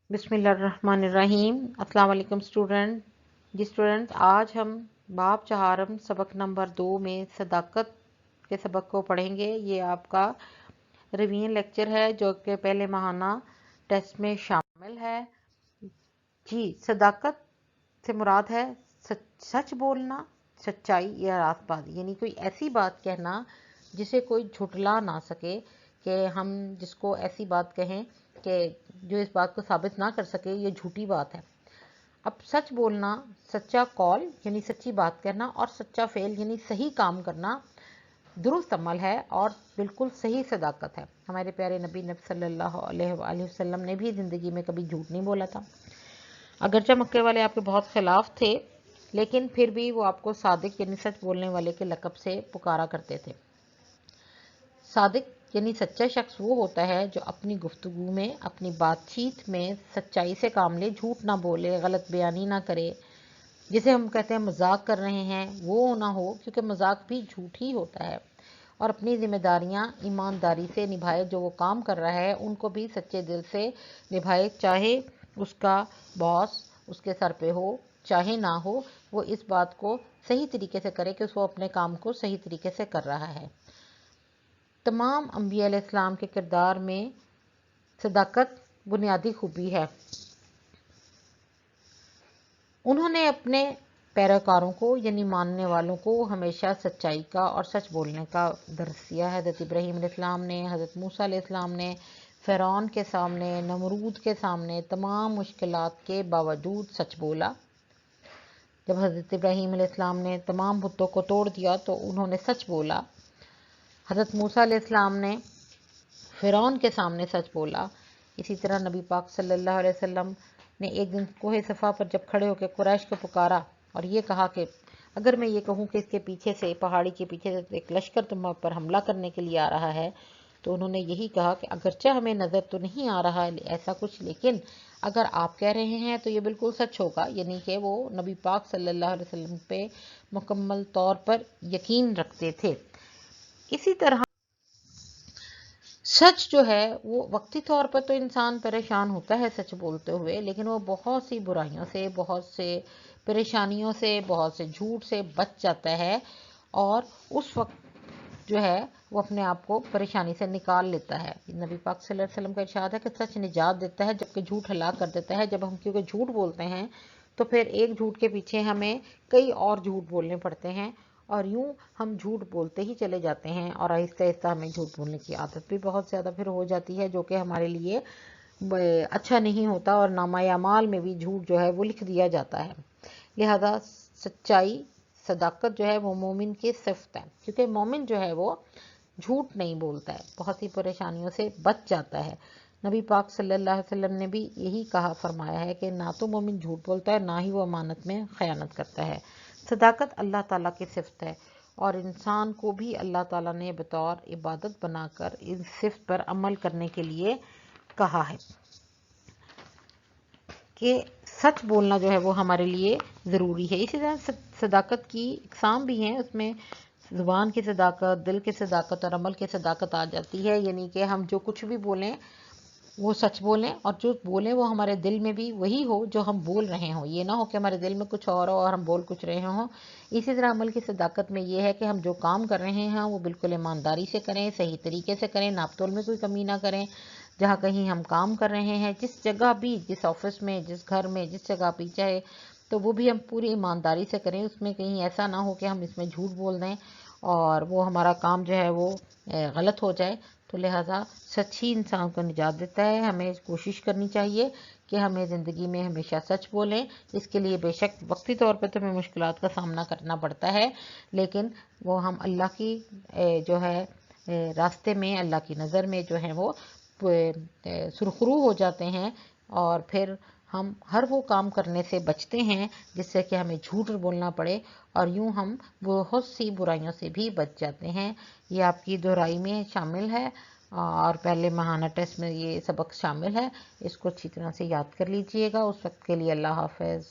बिस्मिल्लाहिर्रहमानिर्रहीम। अस्सलाम वालेकुम स्टूडेंट्स, आज हम बाब चहारम सबक नंबर 2 में सदाकत के सबक को पढ़ेंगे। ये आपका रिवीजन लेक्चर है जो कि पहले माहाना टेस्ट में शामिल है। जी, सदाकत से मुराद है सच बोलना, सच्चाई या रास्तबाजी, यानी कोई ऐसी बात कहना जिसे कोई झुठला ना सके, कि हम जिसको ऐसी बात कहें कि जो इस बात को साबित ना कर सके ये झूठी बात है। अब सच बोलना, सच्चा कॉल यानी सच्ची बात कहना, और सच्चा फेल यानी सही काम करना दुरुस्त अमल है और बिल्कुल सही सदाकत है। हमारे प्यारे नबी सल्लल्लाहु अलैहि वसल्लम ने भी ज़िंदगी में कभी झूठ नहीं बोला था। अगरचे मक्के वाले आपके बहुत खिलाफ थे, लेकिन फिर भी वो आपको सादिक यानी सच बोलने वाले के लक़ब से पुकारा करते थे। सादिक यानी सच्चा शख्स वो होता है जो अपनी गुफ्तगू में, अपनी बातचीत में सच्चाई से काम ले, झूठ ना बोले, गलत बयानी ना करे। जिसे हम कहते हैं मजाक कर रहे हैं वो ना हो, क्योंकि मजाक भी झूठ ही होता है। और अपनी जिम्मेदारियां ईमानदारी से निभाए, जो वो काम कर रहा है उनको भी सच्चे दिल से निभाए, चाहे उसका बॉस उसके सर पे हो चाहे ना हो। वो इस बात को सही तरीके से करे कि वो अपने काम को सही तरीके से कर रहा है। तमाम अंबिया अलैहिस्सलाम के किरदार में सदाकत बुनियादी खूबी है। उन्होंने अपने पैरोकारों को यानी मानने वालों को हमेशा सच्चाई का और सच बोलने का दर्स दिया है। हज़रत इब्राहीम अलैहिस्सलाम ने, हज़रत मूसा अलैहिस्सलाम ने फ़िरौन के सामने, नमरूद के सामने तमाम मुश्किलात के बावजूद सच बोला। जब हज़रत इब्राहीम अलैहिस्सलाम ने तमाम बुतों को तोड़ दिया तो उन्होंने सच बोला। हज़रत मूसा अलैहिस्सलाम ने फ़िरौन के सामने सच बोला। इसी तरह नबी पाक सल्लल्लाहु अलैहि वसल्लम ने एक दिन कोहे सफ़ा पर जब खड़े होकर कुरैश को पुकारा और ये कहा कि अगर मैं ये कहूँ कि इसके पीछे से, पहाड़ी के पीछे से एक लश्कर तुम पर हमला करने के लिए आ रहा है, तो उन्होंने यही कहा कि अगरचे हमें नज़र तो नहीं आ रहा है ऐसा कुछ, लेकिन अगर आप कह रहे हैं तो ये बिल्कुल सच होगा। यानी कि वो नबी पाक सल्लल्लाहु अलैहि वसल्लम पे मुकम्मल तौर पर यकीन रखते थे। इसी तरह सच जो है वो वक्ती तौर पर तो इंसान परेशान होता है सच बोलते हुए, लेकिन वो बहुत सी बुराइयों से, बहुत से परेशानियों से, बहुत से झूठ से बच जाता है, और उस वक्त जो है वो अपने आप को परेशानी से निकाल लेता है। नबी पाक सल्लल्लाहु अलैहि वसल्लम का इरशाद है कि सच निजात देता है जबकि झूठ हलाक कर देता है। जब हम क्योंकि झूठ बोलते हैं तो फिर एक झूठ के पीछे हमें कई और झूठ बोलने पड़ते हैं, और यूं हम झूठ बोलते ही चले जाते हैं, और आहिस्ता आहिस्ता हमें झूठ बोलने की आदत भी बहुत ज़्यादा फिर हो जाती है, जो कि हमारे लिए अच्छा नहीं होता, और नामा अमाल में भी झूठ जो है वो लिख दिया जाता है। लिहाजा सच्चाई, सदाकत जो है वो मोमिन की सिफ़त है, क्योंकि मोमिन जो है वो झूठ नहीं बोलता है, बहुत सी परेशानियों से बच जाता है। नबी पाक सल्लल्लाहु अलैहि वसल्लम ने भी यही कहा फरमाया है कि ना तो मोमिन झूठ बोलता है, ना ही वो अमानत में ख़यानत करता है। सदाकत अल्लाह ताला की सिफ़त है, और इंसान को भी अल्लाह ताला ने बतौर इबादत बनाकर इस सिफ़त पर अमल करने के लिए कहा है कि सच बोलना जो है वो हमारे लिए ज़रूरी है। इसी तरह सदाकत की इक़साम भी हैं, उसमें ज़ुबान की सदाकत, दिल की सदाकत और अमल की सदाकत आ जाती है। यानी कि हम जो कुछ भी बोलें वो सच बोलें, और जो बोलें वो हमारे दिल में भी वही हो जो हम बोल रहे हों। ये ना हो कि हमारे दिल में कुछ और हो और हम बोल कुछ रहे हों। इसी तरह अमल की सदाकत में ये है कि हम जो काम कर रहे हैं वो बिल्कुल ईमानदारी से करें, सही तरीके से करें, नाप तोल में कोई कमी ना करें। जहाँ कहीं हम काम कर रहे हैं, जिस जगह भी, जिस ऑफिस में, जिस घर में, जिस जगह भी चाहे, तो वो भी हम पूरी ईमानदारी से करें। उसमें कहीं ऐसा ना हो कि हम इसमें झूठ बोल दें और वो हमारा काम जो है वो गलत हो जाए। तो लिहाजा सच ही इंसान को निजात देता है। हमें कोशिश करनी चाहिए कि हमें ज़िंदगी में हमेशा सच बोलें। इसके लिए बेशक वक्ती तौर पर तो हमें मुश्किलात का सामना करना पड़ता है, लेकिन वो हम अल्लाह की जो है रास्ते में, अल्लाह की नज़र में जो है वो सुरखरू हो जाते हैं, और फिर हम हर वो काम करने से बचते हैं जिससे कि हमें झूठ बोलना पड़े, और यूं हम बहुत सी बुराइयों से भी बच जाते हैं। ये आपकी दोहराई में शामिल है, और पहले माहाना टेस्ट में ये सबक शामिल है। इसको अच्छी तरह से याद कर लीजिएगा। उस वक्त के लिए अल्लाह हाफ़िज़।